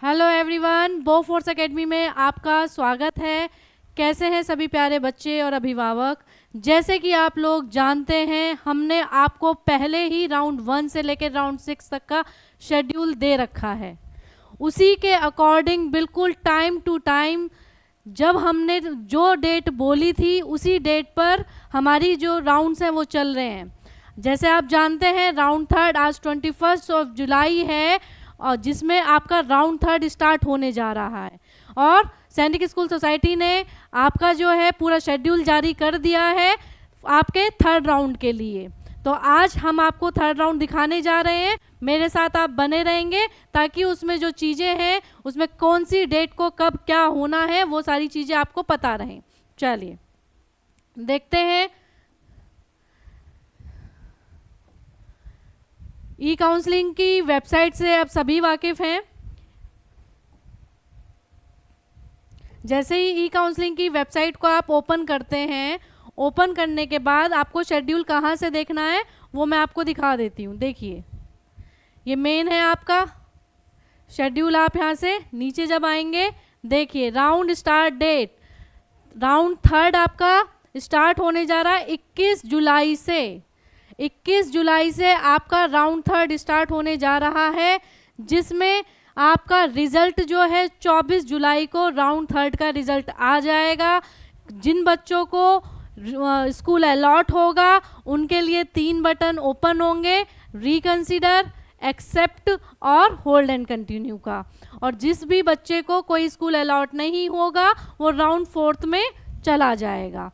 Hello everyone, Bofors academy में आपका स्वागत है। कैसे हैं सभी प्यारे बच्चे और अभिभावक। जैसे कि आप लोग जानते हैं, हमने आपको पहले ही राउंड 1 से लेकर राउंड 6 तक का शेड्यूल दे रखा है। उसी के अकॉर्डिंग बिल्कुल टाइम टू टाइम जब हमने जो डेट बोली थी उसी डेट पर हमारी जो राउंड्स हैं वो चल रहे हैं। जैसे आप जानते हैं, राउंड 3 आज 21 जुलाई है और जिसमें आपका राउंड 3 स्टार्ट होने जा रहा है। और सैनिक स्कूल सोसाइटी ने आपका जो है पूरा शेड्यूल जारी कर दिया है आपके 3rd राउंड के लिए। तो आज हम आपको 3rd राउंड दिखाने जा रहे हैं। मेरे साथ आप बने रहेंगे ताकि उसमें जो चीज़ें हैं, उसमें कौन सी डेट को कब क्या होना है, वो सारी चीज़ें आपको पता रहें। चलिए देखते हैं। ई काउंसलिंग की वेबसाइट से आप सभी वाकिफ़ हैं। जैसे ही ई काउंसलिंग की वेबसाइट को आप ओपन करते हैं, ओपन करने के बाद आपको शेड्यूल कहाँ से देखना है वो मैं आपको दिखा देती हूँ। देखिए, ये मेन है आपका शेड्यूल। आप यहाँ से नीचे जब आएंगे, देखिए राउंड स्टार्ट डेट, राउंड 3 आपका स्टार्ट होने जा रहा है 21 जुलाई से। 21 जुलाई से आपका राउंड 3 स्टार्ट होने जा रहा है, जिसमें आपका रिजल्ट जो है 24 जुलाई को राउंड 3 का रिजल्ट आ जाएगा। जिन बच्चों को स्कूल अलॉट होगा उनके लिए 3 बटन ओपन होंगे, रिकंसीडर, एक्सेप्ट और होल्ड एंड कंटिन्यू का। और जिस भी बच्चे को कोई स्कूल अलॉट नहीं होगा वो राउंड 4 में चला जाएगा।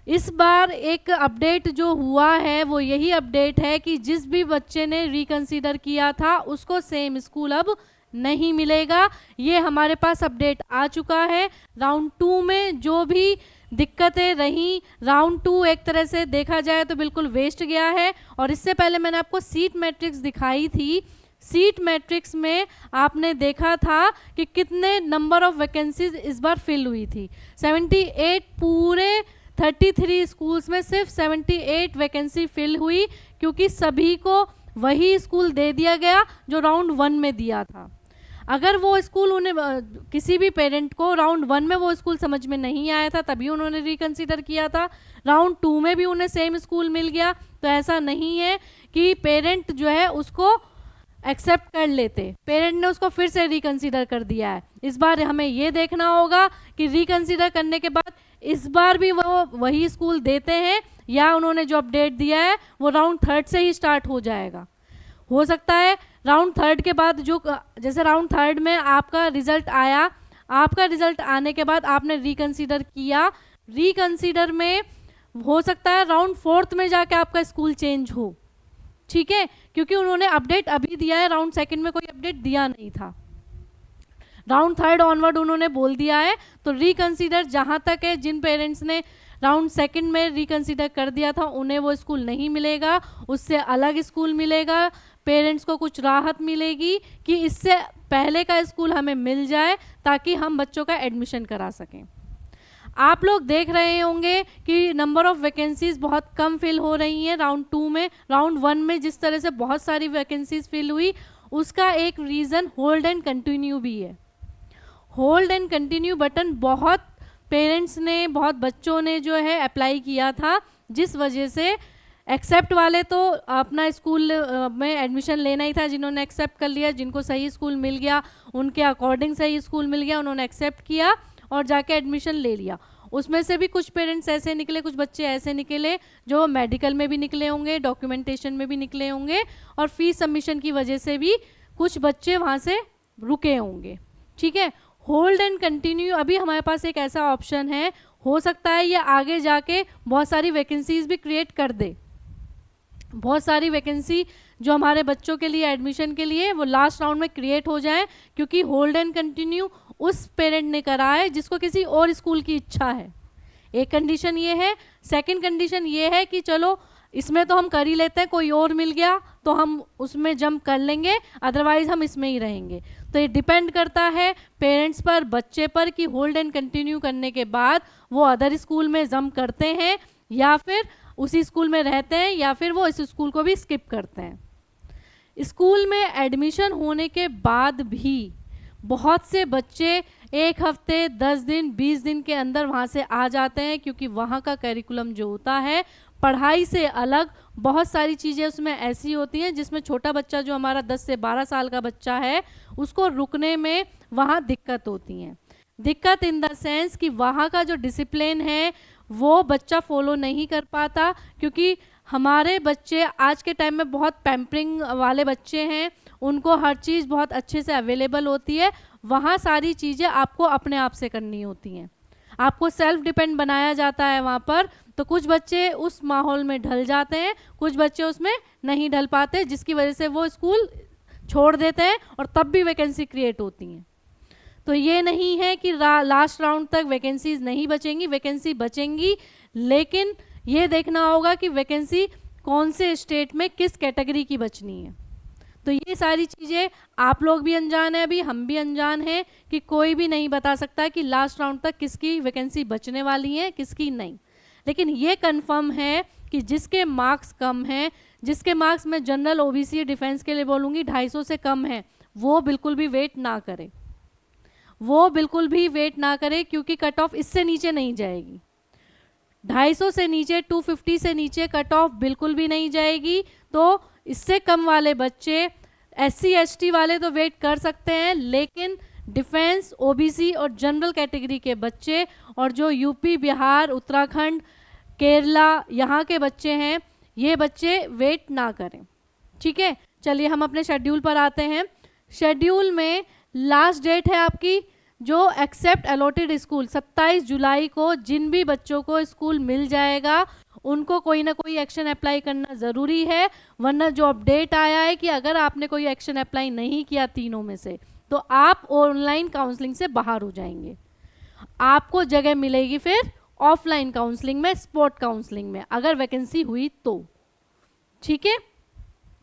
इस बार एक अपडेट जो हुआ है वो यही अपडेट है कि जिस भी बच्चे ने रिकंसीडर किया था उसको सेम स्कूल अब नहीं मिलेगा। ये हमारे पास अपडेट आ चुका है। राउंड 2 में जो भी दिक्कतें रहीं, राउंड 2 एक तरह से देखा जाए तो बिल्कुल वेस्ट गया है। और इससे पहले मैंने आपको सीट मैट्रिक्स दिखाई थी। सीट मैट्रिक्स में आपने देखा था कि कितने नंबर ऑफ वैकेंसीज इस बार फिल हुई थी। 78, पूरे 33 स्कूल्स में सिर्फ 78 वैकेंसी फिल हुई, क्योंकि सभी को वही स्कूल दे दिया गया जो राउंड 1 में दिया था। अगर वो स्कूल उन्हें किसी भी पेरेंट को राउंड 1 में वो स्कूल समझ में नहीं आया था तभी उन्होंने रिकंसीडर किया था, राउंड 2 में भी उन्हें सेम स्कूल मिल गया, तो ऐसा नहीं है कि पेरेंट जो है उसको एक्सेप्ट कर लेते। पेरेंट ने उसको फिर से रिकंसीडर कर दिया है। इस बार हमें ये देखना होगा कि रिकंसीडर करने के बाद इस बार भी वो वही स्कूल देते हैं या उन्होंने जो अपडेट दिया है वो राउंड 3 से ही स्टार्ट हो जाएगा। हो सकता है राउंड 3 के बाद जो, जैसे राउंड 3 में आपका रिजल्ट आया, आपका रिजल्ट आने के बाद आपने रिकंसीडर किया, रिकंसीडर में हो सकता है राउंड 4 में जाके आपका स्कूल चेंज हो। ठीक है, क्योंकि उन्होंने अपडेट अभी दिया है, राउंड 2 में कोई अपडेट दिया नहीं था। राउंड 3 ऑनवर्ड उन्होंने बोल दिया है। तो रिकंसीडर जहाँ तक है, जिन पेरेंट्स ने राउंड 2 में रिकंसीडर कर दिया था उन्हें वो स्कूल नहीं मिलेगा, उससे अलग स्कूल मिलेगा। पेरेंट्स को कुछ राहत मिलेगी कि इससे पहले का स्कूल हमें मिल जाए ताकि हम बच्चों का एडमिशन करा सकें। आप लोग देख रहे होंगे कि नंबर ऑफ वैकेंसीज बहुत कम फिल हो रही हैं राउंड 2 में। राउंड 1 में जिस तरह से बहुत सारी वैकेंसीज फिल हुई, उसका एक रीज़न होल्ड एंड कंटिन्यू भी है। होल्ड एंड कंटिन्यू बटन बहुत पेरेंट्स ने, बहुत बच्चों ने जो है अप्लाई किया था, जिस वजह से एक्सेप्ट वाले तो अपना स्कूल में एडमिशन लेना ही था, जिन्होंने एक्सेप्ट कर लिया, जिनको सही स्कूल मिल गया, उनके अकॉर्डिंग सही स्कूल मिल गया, उन्होंने एक्सेप्ट किया और जाके एडमिशन ले लिया। उसमें से भी कुछ पेरेंट्स ऐसे निकले, कुछ बच्चे ऐसे निकले जो मेडिकल में भी निकले होंगे, डॉक्यूमेंटेशन में भी निकले होंगे, और फीस सबमिशन की वजह से भी कुछ बच्चे वहाँ से रुके होंगे। ठीक है, होल्ड एंड कंटिन्यू अभी हमारे पास एक ऐसा ऑप्शन है, हो सकता है ये आगे जाके बहुत सारी वैकेंसीज भी क्रिएट कर दे। बहुत सारी वैकेंसी जो हमारे बच्चों के लिए एडमिशन के लिए वो लास्ट राउंड में क्रिएट हो जाए, क्योंकि होल्ड एंड कंटिन्यू उस पेरेंट ने करा है जिसको किसी और स्कूल की इच्छा है। एक कंडीशन ये है। सेकंड कंडीशन ये है कि चलो इसमें तो हम कर ही लेते हैं, कोई और मिल गया तो हम उसमें जंप कर लेंगे, अदरवाइज हम इसमें ही रहेंगे। तो ये डिपेंड करता है पेरेंट्स पर, बच्चे पर, कि होल्ड एंड कंटिन्यू करने के बाद वो अदर स्कूल में जंप करते हैं या फिर उसी स्कूल में रहते हैं या फिर वो इस स्कूल को भी स्किप करते हैं। स्कूल में एडमिशन होने के बाद भी बहुत से बच्चे 1 हफ्ते, 10 दिन, 20 दिन के अंदर वहाँ से आ जाते हैं, क्योंकि वहाँ का करिकुलम जो होता है पढ़ाई से अलग बहुत सारी चीज़ें उसमें ऐसी होती हैं जिसमें छोटा बच्चा जो हमारा 10 से 12 साल का बच्चा है उसको रुकने में वहाँ दिक्कत होती हैं। दिक्कत इन द सेंस कि वहाँ का जो डिसिप्लिन है वो बच्चा फॉलो नहीं कर पाता, क्योंकि हमारे बच्चे आज के टाइम में बहुत पैम्परिंग वाले बच्चे हैं, उनको हर चीज़ बहुत अच्छे से अवेलेबल होती है। वहाँ सारी चीज़ें आपको अपने आप से करनी होती हैं, आपको सेल्फ डिपेंड बनाया जाता है वहाँ पर। तो कुछ बच्चे उस माहौल में ढल जाते हैं, कुछ बच्चे उसमें नहीं ढल पाते, जिसकी वजह से वो स्कूल छोड़ देते हैं और तब भी वैकेंसी क्रिएट होती हैं। तो ये नहीं है कि लास्ट राउंड तक वैकेंसीज नहीं बचेंगी, वैकेंसी बचेंगी, लेकिन ये देखना होगा कि वैकेंसी कौन से स्टेट में किस कैटेगरी की बचनी है। तो ये सारी चीज़ें आप लोग भी अनजान हैं, अभी हम भी अनजान हैं कि कोई भी नहीं बता सकता कि लास्ट राउंड तक किसकी वैकेंसी बचने वाली है, किसकी नहीं। लेकिन ये कंफर्म है कि जिसके मार्क्स कम हैं, जिसके मार्क्स मैं जनरल ओबीसी डिफेंस के लिए बोलूँगी 250 से कम है, वो बिल्कुल भी वेट ना करे, वो बिल्कुल भी वेट ना करे, क्योंकि कट ऑफ इससे नीचे नहीं जाएगी। 250 से नीचे, 250 से नीचे कट ऑफ बिल्कुल भी नहीं जाएगी। तो इससे कम वाले बच्चे, SC ST वाले तो वेट कर सकते हैं, लेकिन डिफेंस, ओबीसी और जनरल कैटेगरी के बच्चे और जो यूपी, बिहार, उत्तराखंड, केरला यहाँ के बच्चे हैं, ये बच्चे वेट ना करें। ठीक है, चलिए हम अपने शेड्यूल पर आते हैं। शेड्यूल में लास्ट डेट है आपकी जो एक्सेप्ट अलॉटेड स्कूल 27 जुलाई को जिन भी बच्चों को स्कूल मिल जाएगा उनको कोई ना कोई एक्शन अप्लाई करना ज़रूरी है, वरना जो अपडेट आया है कि अगर आपने कोई एक्शन अप्लाई नहीं किया तीनों में से तो आप ऑनलाइन काउंसलिंग से बाहर हो जाएंगे। आपको जगह मिलेगी फिर ऑफलाइन काउंसलिंग में, स्पॉट काउंसलिंग में, अगर वैकेंसी हुई तो। ठीक है,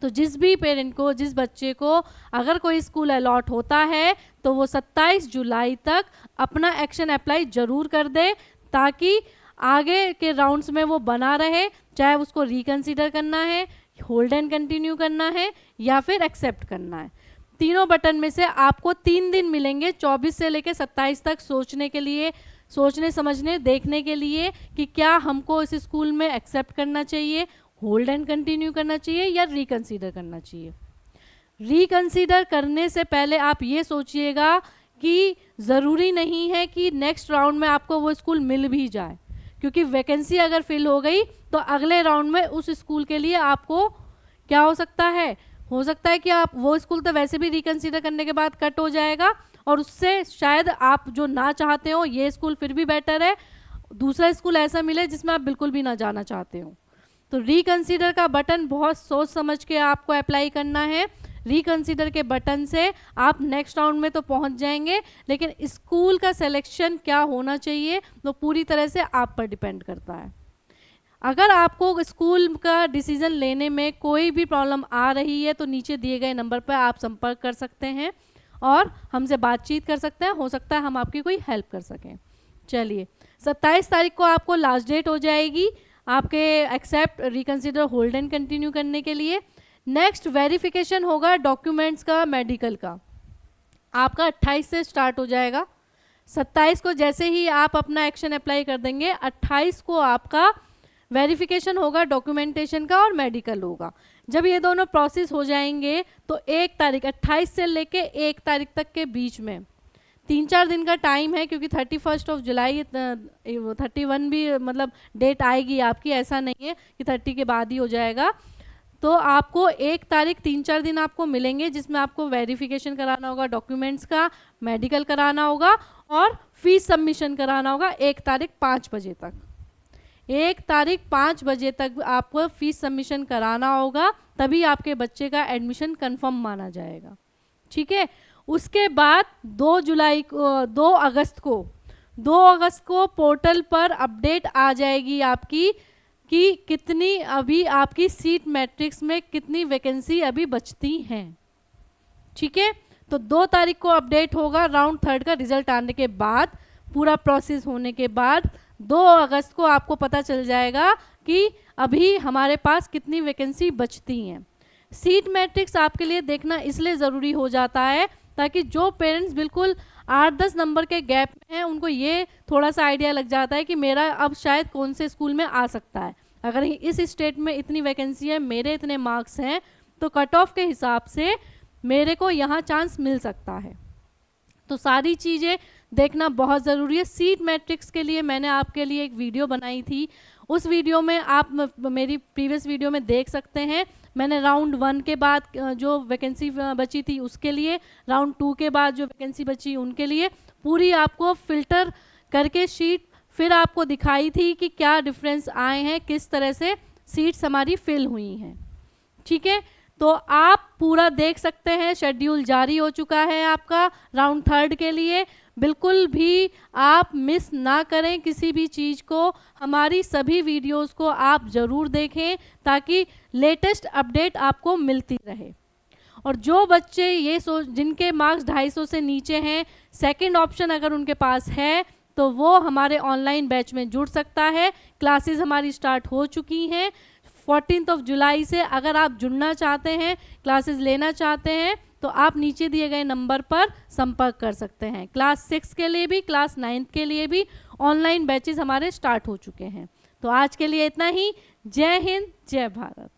तो जिस भी पेरेंट को, जिस बच्चे को अगर कोई स्कूल अलॉट होता है तो वो 27 जुलाई तक अपना एक्शन अप्लाई जरूर कर दे, ताकि आगे के राउंड्स में वो बना रहे, चाहे उसको रिकंसीडर करना है, होल्ड एंड कंटिन्यू करना है या फिर एक्सेप्ट करना है। तीनों बटन में से आपको 3 दिन मिलेंगे 24 से लेकर 27 तक सोचने के लिए, सोचने समझने देखने के लिए कि क्या हमको इस स्कूल में एक्सेप्ट करना चाहिए, होल्ड एंड कंटिन्यू करना चाहिए या रिकंसीडर करना चाहिए। रिकंसीडर करने से पहले आप ये सोचिएगा कि ज़रूरी नहीं है कि नेक्स्ट राउंड में आपको वो स्कूल मिल भी जाए, क्योंकि वैकेंसी अगर फिल हो गई तो अगले राउंड में उस स्कूल के लिए आपको क्या हो सकता है कि आप वो स्कूल तो वैसे भी रिकंसीडर करने के बाद कट हो जाएगा और उससे शायद आप जो ना चाहते हो ये स्कूल फिर भी बेटर है, दूसरा स्कूल ऐसा मिले जिसमें आप बिल्कुल भी ना जाना चाहते हो। तो रिकंसीडर का बटन बहुत सोच समझ के आपको अप्लाई करना है। रिकंसीडर के बटन से आप नेक्स्ट राउंड में तो पहुंच जाएंगे, लेकिन स्कूल का सिलेक्शन क्या होना चाहिए तो पूरी तरह से आप पर डिपेंड करता है। अगर आपको स्कूल का डिसीजन लेने में कोई भी प्रॉब्लम आ रही है तो नीचे दिए गए नंबर पर आप संपर्क कर सकते हैं और हमसे बातचीत कर सकते हैं, हो सकता है हम आपकी कोई हेल्प कर सकें। चलिए, 27 तारीख को आपको लास्ट डेट हो जाएगी आपके accept, reconsider, hold and continue करने के लिए। नेक्स्ट वेरिफिकेशन होगा डॉक्यूमेंट्स का, मेडिकल का, आपका 28 से स्टार्ट हो जाएगा। 27 को जैसे ही आप अपना एक्शन अप्लाई कर देंगे, 28 को आपका वेरिफिकेशन होगा डॉक्यूमेंटेशन का और मेडिकल होगा। जब ये दोनों प्रोसेस हो जाएंगे तो 1 तारीख 28 से लेके 1 तारीख तक के बीच में 3-4 दिन का टाइम है, क्योंकि 31 जुलाई 31 भी मतलब डेट आएगी आपकी, ऐसा नहीं है कि 30 के बाद ही हो जाएगा। तो आपको 1 तारीख 3-4 दिन आपको मिलेंगे जिसमें आपको वेरिफिकेशन कराना होगा डॉक्यूमेंट्स का, मेडिकल कराना होगा और फीस सबमिशन कराना होगा 1 तारीख 5 बजे तक। 1 तारीख 5 बजे तक आपको फीस सबमिशन कराना होगा, तभी आपके बच्चे का एडमिशन कंफर्म माना जाएगा। ठीक है, उसके बाद 2 अगस्त को पोर्टल पर अपडेट आ जाएगी आपकी कि कितनी अभी आपकी सीट मैट्रिक्स में कितनी वैकेंसी अभी बचती हैं। ठीक है, तो 2 तारीख को अपडेट होगा राउंड 3 का रिजल्ट आने के बाद, पूरा प्रोसेस होने के बाद 2 अगस्त को आपको पता चल जाएगा कि अभी हमारे पास कितनी वैकेंसी बचती हैं। सीट मैट्रिक्स आपके लिए देखना इसलिए ज़रूरी हो जाता है ताकि जो पेरेंट्स बिल्कुल 8-10 नंबर के गैप में हैं उनको ये थोड़ा सा आइडिया लग जाता है कि मेरा अब शायद कौन से स्कूल में आ सकता है। अगर इस स्टेट में इतनी वैकेंसी है, मेरे इतने मार्क्स हैं, तो कट ऑफ के हिसाब से मेरे को यहाँ चांस मिल सकता है। तो सारी चीज़ें देखना बहुत ज़रूरी है। सीट मैट्रिक्स के लिए मैंने आपके लिए एक वीडियो बनाई थी, उस वीडियो में आप मेरी प्रीवियस वीडियो में देख सकते हैं। मैंने राउंड 1 के बाद जो वैकेंसी बची थी उसके लिए, राउंड 2 के बाद जो वैकेंसी बची उनके लिए पूरी आपको फिल्टर करके शीट फिर आपको दिखाई थी कि क्या डिफरेंस आए हैं, किस तरह से सीट्स हमारी फिल हुई हैं। ठीक है, तो आप पूरा देख सकते हैं। शेड्यूल जारी हो चुका है आपका राउंड 3 के लिए। बिल्कुल भी आप मिस ना करें किसी भी चीज़ को। हमारी सभी वीडियोस को आप ज़रूर देखें ताकि लेटेस्ट अपडेट आपको मिलती रहे। और जो बच्चे ये जिनके मार्क्स 250 से नीचे हैं, सेकंड ऑप्शन अगर उनके पास है तो वो हमारे ऑनलाइन बैच में जुड़ सकता है। क्लासेस हमारी स्टार्ट हो चुकी हैं 14 जुलाई से। अगर आप जुड़ना चाहते हैं, क्लासेस लेना चाहते हैं, तो आप नीचे दिए गए नंबर पर संपर्क कर सकते हैं। क्लास 6 के लिए भी, क्लास 9 के लिए भी ऑनलाइन बैचेस हमारे स्टार्ट हो चुके हैं। तो आज के लिए इतना ही। जय हिंद, जय भारत।